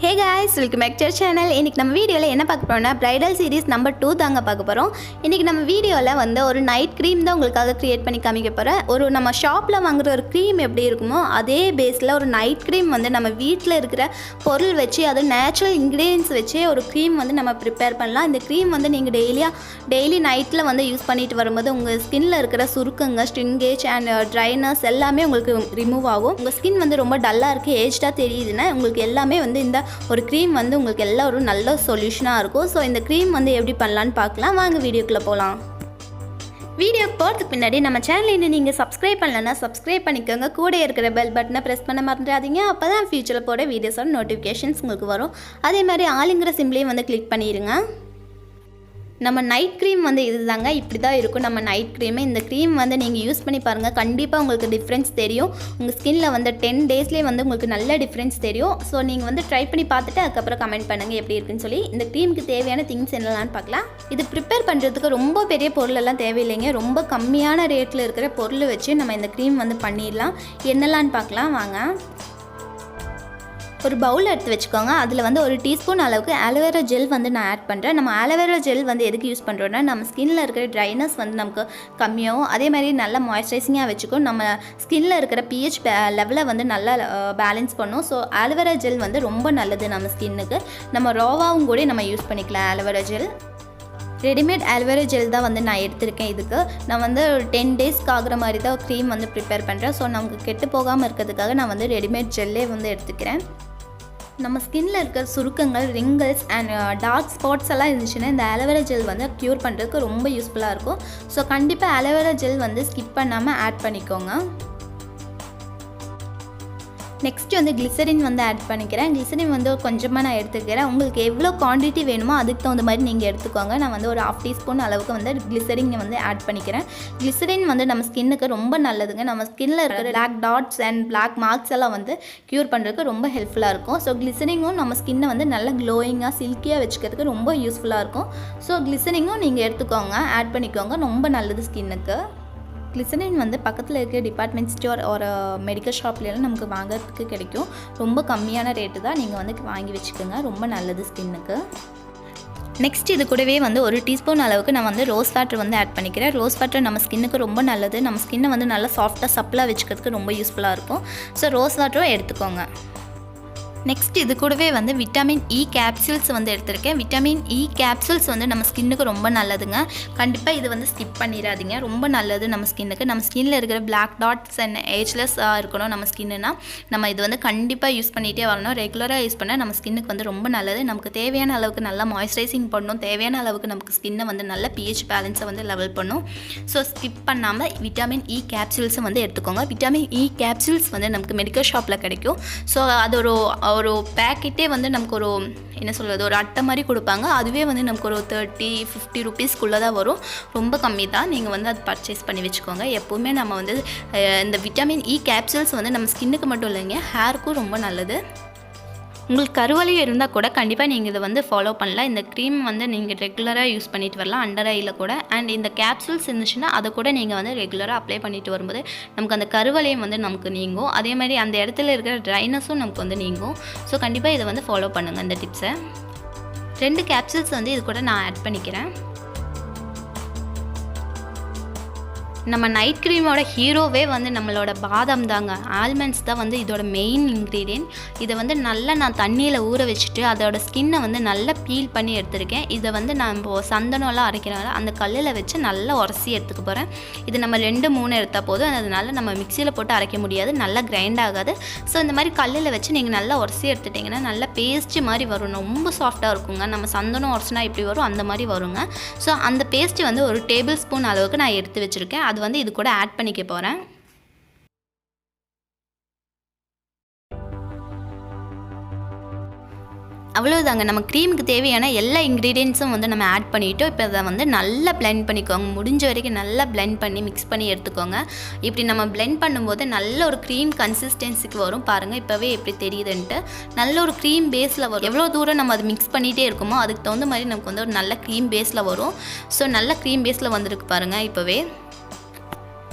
Hey guys, welcome back to our channel. இன்னைக்கு நம்ம வீடியோல என்ன பார்க்க போறோம்னா bridal series number 2 தாங்க பார்க்க போறோம். இன்னைக்கு நம்ம வீடியோல வந்து ஒரு நைட் க்ரீம் தான் உங்களுக்காக கிரியேட் பண்ணி காமிக்க போறேன். ஒரு நம்ம ஷாப்ல வாங்குற ஒரு க்ரீம் எப்படி இருக்குமோ அதே பேஸ்ல ஒரு நைட் க்ரீம் வந்து நம்ம வீட்ல இருக்கிற பொருள் வச்சு அது நேச்சுரல் இன்கிரிடியன்ட்ஸ் வச்சு ஒரு க்ரீம் வந்து நம்ம ப்ரிப்பேர் பண்ணலாம். இந்த க்ரீம் வந்து நீங்க டெய்லி நைட்ல வந்து யூஸ் பண்ணிட்டு வரும்போது உங்க ஸ்கின்ல இருக்கிற சுருக்கங்க, ஸ்ட்ரிங்கேஜ் அண்ட் ட்ரைனஸ் எல்லாமே உங்களுக்கு ரிமூவ் ஆகும். உங்க ஸ்கின் வந்து ரொம்ப டல்லா இருக்கு, ஏஜ்டா தெரியுதுன்னா உங்களுக்கு எல்லாமே வந்து இந்த ஒரு க்ரீம் வந்து உங்களுக்கு எல்லாம் ஒரு நல்ல சொல்யூஷனாக இருக்கும். ஸோ இந்த க்ரீம் வந்து எப்படி பண்ணலான்னு பார்க்கலாம். வாங்க வீடியோக்குள்ளே போகலாம். வீடியோக்கு போகிறதுக்கு பின்னாடி நம்ம சேனல் இன்னும் நீங்கள் சப்ஸ்கிரைப் பண்ணலன்னா சப்ஸ்கிரைப் பண்ணிக்கோங்க. கூட இருக்கிற பெல் பட்டனை ப்ரெஸ் பண்ண மறந்துடாதீங்க. அப்போ தான் ஃபியூச்சரில் போட வீடியோஸோட நோட்டிஃபிகேஷன்ஸ் உங்களுக்கு வரும். அதே மாதிரி ஆளுங்கிற சிம்பிளையும் வந்து கிளிக் பண்ணிடுங்க. நம்ம நைட் க்ரீம் வந்து இது தாங்க, இப்படி தான் இருக்கும் நம்ம நைட் க்ரீமு. இந்த க்ரீம் வந்து நீங்கள் யூஸ் பண்ணி பாருங்கள், கண்டிப்பாக உங்களுக்கு டிஃப்ரென்ஸ் தெரியும். உங்கள் ஸ்கின்ல வந்து 10 டேஸ்லேயே வந்து உங்களுக்கு நல்ல டிஃப்ரென்ஸ் தெரியும். ஸோ நீங்கள் வந்து ட்ரை பண்ணி பார்த்துட்டு அதுக்கப்புறம் கமெண்ட் பண்ணுங்கள் எப்படி இருக்குன்னு சொல்லி. இந்த க்ரீமுக்கு தேவையான திங்ஸ் என்னெல்லாம்னு பார்க்கலாம். இது ப்ரிப்பேர் பண்ணுறதுக்கு ரொம்ப பெரிய பொருளெல்லாம் தேவையில்லைங்க, ரொம்ப கம்மியான ரேட்டில் இருக்கிற பொருள் வச்சு நம்ம இந்த க்ரீம் வந்து பண்ணிடலாம். என்னெல்லாம்னு பார்க்கலாம் வாங்க. ஒரு பவுல் எடுத்து வச்சுக்கோங்க. அதில் வந்து ஒரு டீஸ்பூன் அளவுக்கு ஆலோவேரா ஜெல் வந்து நான் ஆட் பண்ணுறேன். நம்ம ஆலோவேரா ஜெல் வந்து எதுக்கு யூஸ் பண்ணுறோன்னா நம்ம ஸ்கின்னில் இருக்கிற ட்ரைனஸ் வந்து நமக்கு கம்மியாகும். அதே மாதிரி நல்லா மாய்ஸ்சரைசிங்காக வச்சுக்கும். நம்ம ஸ்கின்னில் இருக்கிற pH லெவலை வந்து நல்லா பேலன்ஸ் பண்ணும். ஸோ ஆலோவேரா ஜெல் வந்து ரொம்ப நல்லது நம்ம ஸ்கின்னுக்கு. நம்ம ராவாவும் கூட நம்ம யூஸ் பண்ணிக்கலாம் aloe vera gel. Readymade aloe vera gel தான் வந்து நான் எடுத்திருக்கேன். இதுக்கு நான் வந்து ஒரு 10 டேஸ்க்கு ஆகிற மாதிரி தான் க்ரீம் வந்து ப்ரிப்பேர் பண்ணுறேன். ஸோ நமக்கு கெட்டு போகாமல் இருக்கிறதுக்காக நான் வந்து ரெடிமேட் ஜெல்லே வந்து எடுத்துக்கிறேன். நம்ம ஸ்கின்ல இருக்கிற சுருக்கங்கள், ரிங்கிள்ஸ் அண்ட் டார்க் ஸ்பாட்ஸ் எல்லாம் இருந்துச்சுன்னா இந்த ஆலோவேரா ஜெல் வந்து க்யூர் பண்ணுறதுக்கு ரொம்ப யூஸ்ஃபுல்லாக இருக்கும். ஸோ கண்டிப்பாக ஆலோவேரா ஜெல் வந்து ஸ்கிப் பண்ணாமல் ஆட் பண்ணிக்கோங்க. நெக்ஸ்ட் வந்து கிளிசரின் வந்து ஆட் பண்ணிக்கிறேன். கிளிசரின் வந்து கொஞ்சமாக நான் எடுத்துக்கிறேன். உங்களுக்கு எவ்வளோ குவான்டிட்டி வேணுமோ அதுக்கு தகுந்த மாதிரி நீங்கள் எடுத்துக்கோங்க. நான் வந்து ஒரு 1/2 டீஸ்பூன் அளவுக்கு வந்து கிளிசரின் வந்து ஆட் பண்ணிக்கிறேன். கிளிசரின் வந்து நம்ம ஸ்கின்னுக்கு ரொம்ப நல்லதுங்க. நம்ம ஸ்கின்னில் இருக்கிற black dots and black marks எல்லாம் வந்து க்யூர் பண்ணுறதுக்கு ரொம்ப ஹெல்ப்ஃபுல்லாக இருக்கும். ஸோ கிளிசரிங்கும் நம்ம ஸ்கின்னை வந்து நல்லா க்ளோயிங்காக சில்கியாக வச்சுக்கிறதுக்கு ரொம்ப யூஸ்ஃபுல்லாக இருக்கும். ஸோ கிளிசரிங்கும் நீங்கள் எடுத்துக்கோங்க, ஆட் பண்ணிக்கோங்க, ரொம்ப நல்லது ஸ்கின்னுக்கு. கிளிசரின் வந்து பக்கத்தில் இருக்கிற டிபார்ட்மெண்ட் ஸ்டோர் ஒரு மெடிக்கல் ஷாப்லாம் நமக்கு வாங்கிறதுக்கு கிடைக்கும். ரொம்ப கம்மியான ரேட்டு தான், நீங்கள் வந்து வாங்கி வச்சுக்கோங்க, ரொம்ப நல்லது ஸ்கின்னுக்கு. நெக்ஸ்ட் இது கூடவே வந்து ஒரு டீஸ்பூன் அளவுக்கு நான் வந்து ரோஸ் வாட்டர் வந்து ஆட் பண்ணிக்கிறேன். ரோஸ் வாட்டர் நம்ம ஸ்கின்னுக்கு ரொம்ப நல்லது. நம்ம ஸ்கின்னை வந்து நல்லா சாஃப்டாக சப்பிளாக வச்சுக்கிறதுக்கு ரொம்ப யூஸ்ஃபுல்லாக இருக்கும். ஸோ ரோஸ் வாட்டரும் எடுத்துக்கோங்க. நெக்ஸ்ட் இது கூடவே வந்து விட்டமின் இ கேப்சூல்ஸ் வந்து எடுத்திருக்கேன். விட்டமின் இ கேப்சூல்ஸ் வந்து நம்ம ஸ்கின்னுக்கு ரொம்ப நல்லதுங்க. கண்டிப்பாக இது வந்து ஸ்கிப் பண்ணிடாதீங்க, ரொம்ப நல்லது நம்ம ஸ்கின்னுக்கு. நம்ம ஸ்கின்னில் இருக்கிற பிளாக் டாட்ஸ் அண்ட் ஏஜ்லெஸ்ஸாக இருக்கணும் நம்ம ஸ்கின்னுனா நம்ம இது வந்து கண்டிப்பாக யூஸ் பண்ணிகிட்டே வரணும். ரெகுலராக யூஸ் பண்ணால் நம்ம ஸ்கின்னுக்கு வந்து ரொம்ப நல்லது. நமக்கு தேவையான அளவுக்கு நல்லா மாய்ஸ்சரைசிங் பண்ணணும், தேவையான அளவுக்கு நமக்கு ஸ்கின்னை வந்து நல்ல pH பேலன்ஸை வந்து லெவல் பண்ணும். ஸோ ஸ்கிப் பண்ணாமல் விட்டமின் இ கேப்சூல்ஸை வந்து எடுத்துக்கோங்க. விட்டமின் இ கேப்சூல்ஸ் வந்து நமக்கு மெடிக்கல் ஷாப்பில் கிடைக்கும். ஸோ அது ஒரு பேக்கெட்டே வந்து நமக்கு ஒரு என்ன சொல்கிறது, ஒரு அட்டை மாதிரி கொடுப்பாங்க. அதுவே வந்து நமக்கு ஒரு 30-50 ருபீஸ்க்குள்ளே தான் வரும். ரொம்ப கம்மி தான். நீங்கள் வந்து அது பர்ச்சேஸ் பண்ணி வச்சுக்கோங்க. எப்போவுமே நம்ம வந்து இந்த விட்டமின் இ கேப்சூல்ஸ் வந்து நம்ம ஸ்கின்னுக்கு மட்டும் இல்லைங்க, ஹேருக்கும் ரொம்ப நல்லது. உங்களுக்கு கருவலி இருந்தால் கூட கண்டிப்பாக நீங்கள் இதை வந்து ஃபாலோ பண்ணலாம். இந்த க்ரீம் வந்து நீங்கள் ரெகுலராக யூஸ் பண்ணிட்டு வரலாம் அண்டர் ஐயில் கூட. அண்ட் இந்த கேப்சூல்ஸ் இருந்துச்சுன்னா அதை கூட நீங்கள் வந்து ரெகுலராக அப்ளை பண்ணிட்டு வரும்போது நமக்கு அந்த கருவலையும் வந்து நமக்கு நீங்கும். அதே மாதிரி அந்த இடத்துல இருக்கிற ட்ரைனஸும் நமக்கு வந்து நீங்கும். ஸோ கண்டிப்பாக இதை வந்து ஃபாலோ பண்ணுங்கள் இந்த டிப்ஸை. 2 கேப்சூல்ஸ் வந்து இது கூட நான் ஆட் பண்ணிக்கிறேன். நம்ம நைட் க்ரீமோட ஹீரோவே வந்து நம்மளோட பாதாம் தாங்க, ஆல்மண்ட்ஸ் தான் வந்து இதோட மெயின் இன்க்ரீடியன்ட். இதை வந்து நல்லா நான் தண்ணியில் ஊற வச்சுட்டு அதோட ஸ்கின்னை வந்து நல்லா பீல் பண்ணி எடுத்துருக்கேன். இதை வந்து நான் இப்போது சந்தனம்லாம் அரைக்கிறனால அந்த கல்லில் வச்சு நல்லா உரசி எடுத்துக்க போகிறேன். இது நம்ம 2-3 எடுத்தால் போதும். அதனால நம்ம மிக்சியில் போட்டு அரைக்க முடியாது, நல்லா கிரைண்ட் ஆகாது. ஸோ இந்த மாதிரி கல்லில் வச்சு நீங்கள் நல்லா உரசி எடுத்துட்டிங்கன்னா நல்லா பேஸ்ட்டு மாதிரி வரும், ரொம்ப சாஃப்டாக இருக்குங்க. நம்ம சந்தனம் உரசினா எப்படி வரும் அந்த மாதிரி வருங்க. ஸோ அந்த பேஸ்ட்டு வந்து ஒரு டேபிள் ஸ்பூன் அளவுக்கு நான் எடுத்து வச்சுருக்கேன். அது வந்து இது கூட ஆட் பண்ணிக்க போகிறேன். அவ்வளோதாங்க, நம்ம க்ரீமுக்கு தேவையான எல்லா இன்க்ரீடியன்ஸும் வந்து நம்ம ஆட் பண்ணிவிட்டோம். இப்போ அதை வந்து நல்லா பிளெண்ட் பண்ணிக்கோங்க. முடிஞ்ச வரைக்கும் நல்லா பிளெண்ட் பண்ணி மிக்ஸ் பண்ணி எடுத்துக்கோங்க. இப்படி நம்ம பிளெண்ட் பண்ணும்போது நல்ல ஒரு க்ரீம் கன்சிஸ்டன்சிக்கு வரும். பாருங்கள் இப்போவே எப்படி தெரியுதுன்ட்டு, நல்ல ஒரு க்ரீம் பேஸில் வரும். எவ்வளோ தூரம் நம்ம அதை மிக்ஸ் பண்ணிகிட்டே இருக்குமோ அதுக்கு தகுந்த மாதிரி நமக்கு வந்து ஒரு நல்ல க்ரீம் பேஸில் வரும். ஸோ நல்ல க்ரீம் பேஸில் வந்துருக்கு பாருங்கள் இப்போவே.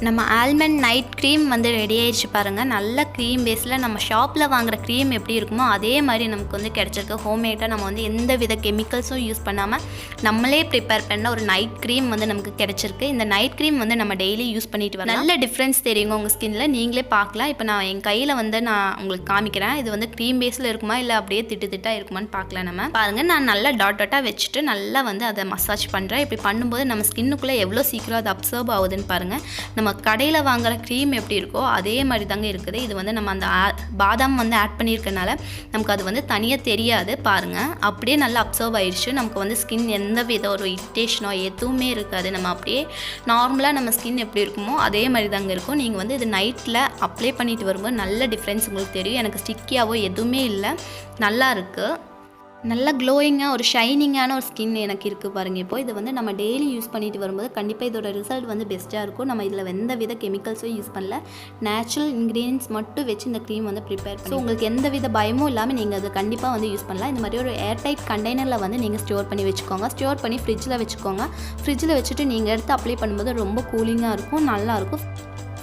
நம்ம ஆல்மண்ட் நைட் க்ரீம் வந்து ரெடி ஆயிடுச்சு பாருங்கள். நல்ல க்ரீம் பேஸில் நம்ம ஷாப்பில் வாங்குகிற க்ரீம் எப்படி இருக்குமோ அதே மாதிரி நமக்கு வந்து கிடச்சிருக்கு. ஹோம்மேடாக நம்ம வந்து எந்த வித கெமிக்கல்ஸும் யூஸ் பண்ணாமல் நம்மளே ப்ரிப்பேர் பண்ண ஒரு நைட் க்ரீம் வந்து நமக்கு கிடச்சிருக்கு. இந்த நைட் க்ரீம் வந்து நம்ம டெய்லி யூஸ் பண்ணிட்டு வரலாம். நல்ல டிஃப்ரென்ஸ் தெரியுங்க உங்கள் ஸ்கின்னில், நீங்களே பார்க்கலாம். இப்போ நான் என் கையில் வந்து நான் உங்களுக்கு காமிக்கிறேன். இது வந்து க்ரீம் பேஸில் இருக்குமா இல்லை அப்படியே திட்டாக இருக்குமான்னு பார்க்கலாம். நம்ம பாருங்கள், நான் நல்லா டாட்டாக வச்சுட்டு நல்லா வந்து அதை மசாஜ் பண்ணுறேன். இப்படி பண்ணும்போது நம்ம ஸ்கின்னுக்குள்ளே எவ்வளோ சீக்கிரம் அது அப்சர்வ் ஆகுதுன்னு பாருங்கள். நம்ம கடையில் வாங்குகிற க்ரீம் எப்படி இருக்கோ அதே மாதிரி தாங்க இருக்குது. இது வந்து நம்ம அந்த பாதாம் வந்து ஆட் பண்ணியிருக்கனால நமக்கு அது வந்து தனியாக தெரியாது. பாருங்கள், அப்படியே நல்லா அப்சர்வ் ஆயிடுச்சு. நமக்கு வந்து ஸ்கின் எந்த வித ஒரு இரிட்டேஷனோ எதுவுமே இருக்காது. நம்ம அப்படியே நார்மலாக நம்ம ஸ்கின் எப்படி இருக்குமோ அதே மாதிரி தாங்க இருக்கும். நீங்கள் வந்து இது நைட்டில் அப்ளை பண்ணிட்டு வரும்போது நல்ல டிஃப்ரென்ஸ் உங்களுக்கு தெரியும். எனக்கு ஸ்டிக்கியாவோ எதுவுமே இல்லை, நல்லா இருக்குது. நல்ல க்ளோயிங்காக ஒரு ஷைனிங்கான ஒரு ஸ்கின் எனக்கு இருக்குது பாருங்கள். இப்போ இதை வந்து நம்ம டெய்லி யூஸ் பண்ணிட்டு வரும்போது கண்டிப்பாக இதோட ரிசல்ட் வந்து பெஸ்ட்டாக இருக்கும். நம்ம இதில் எந்த வித கெமிக்கல்ஸும் யூஸ் பண்ணல, நேச்சுரல் இன்க்ரீடியன்ஸ் மட்டும் வச்சு இந்த க்ரீம் வந்து ப்ரிப்பேர் பண்ணி, ஸோ உங்களுக்கு எந்த வித பயமும் இல்லாமல் நீங்கள் அதை கண்டிப்பாக வந்து யூஸ் பண்ணலாம். இந்த மாதிரி ஒரு ஏர்டைட் கண்டெய்னரில் வந்து நீங்கள் ஸ்டோர் பண்ணி வச்சுக்கோங்க. ஸ்டோர் பண்ணி ஃப்ரிட்ஜில் வச்சுக்கோங்க. ஃப்ரிட்ஜில் வச்சுட்டு நீங்கள் எடுத்து அப்ளை பண்ணும்போது ரொம்ப கூலிங்காக இருக்கும், நல்லாயிருக்கும்.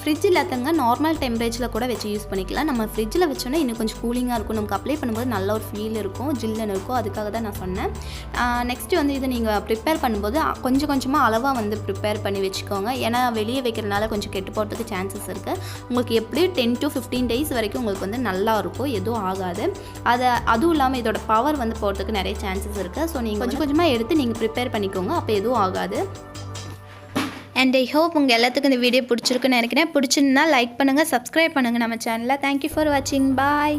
ஃப்ரிட்ஜ் இல்லாதவங்க நார்மல் டெம்பரேச்சரில் கூட வச்சு யூஸ் பண்ணிக்கலாம். நம்ம ஃப்ரிட்ஜில் வச்சோன்னா இன்னும் கொஞ்சம் கூலிங்காக இருக்கும். நமக்கு அப்ளை பண்ணும்போது நல்ல ஒரு ஃபீல் இருக்கும், ஜில்லுன்னு இருக்கும். அதுக்காக தான் நான் சொன்னேன். நெக்ஸ்ட்டு வந்து இதை நீங்கள் ப்ரிப்பேர் பண்ணும்போது கொஞ்சம் கொஞ்சமாக அளவாக வந்து ப்ரிப்பேர் பண்ணி வச்சுக்கோங்க. ஏன்னா வெளியே வைக்கிறதுனால கொஞ்சம் கெட்டு போகிறதுக்கு சான்சஸ் இருக்குது. உங்களுக்கு எப்படியும் 10 to 15 days வரைக்கும் உங்களுக்கு வந்து நல்லா இருக்கும், எதுவும் ஆகாது. அதுவும் இல்லாமல் இதோட பவர் வந்து போகிறதுக்கு நிறைய சான்சஸ் இருக்குது. ஸோ நீங்கள் கொஞ்சம் கொஞ்சமாக எடுத்து நீங்கள் ப்ரிப்பேர் பண்ணிக்கோங்க, அப்போ எதுவும் ஆகாது. அண்ட் ஐ ஹோப் உங்கள் எல்லாத்துக்கும் இந்த வீடியோ பிடிச்சிருக்குன்னு நினைக்கிறேன். பிடிச்சிருந்தா லைக் பண்ணுங்கள், சப்ஸ்கிரைப் பண்ணுங்கள் நம்ம சேனலில். தேங்க்யூ ஃபார் வாட்சிங். பாய்.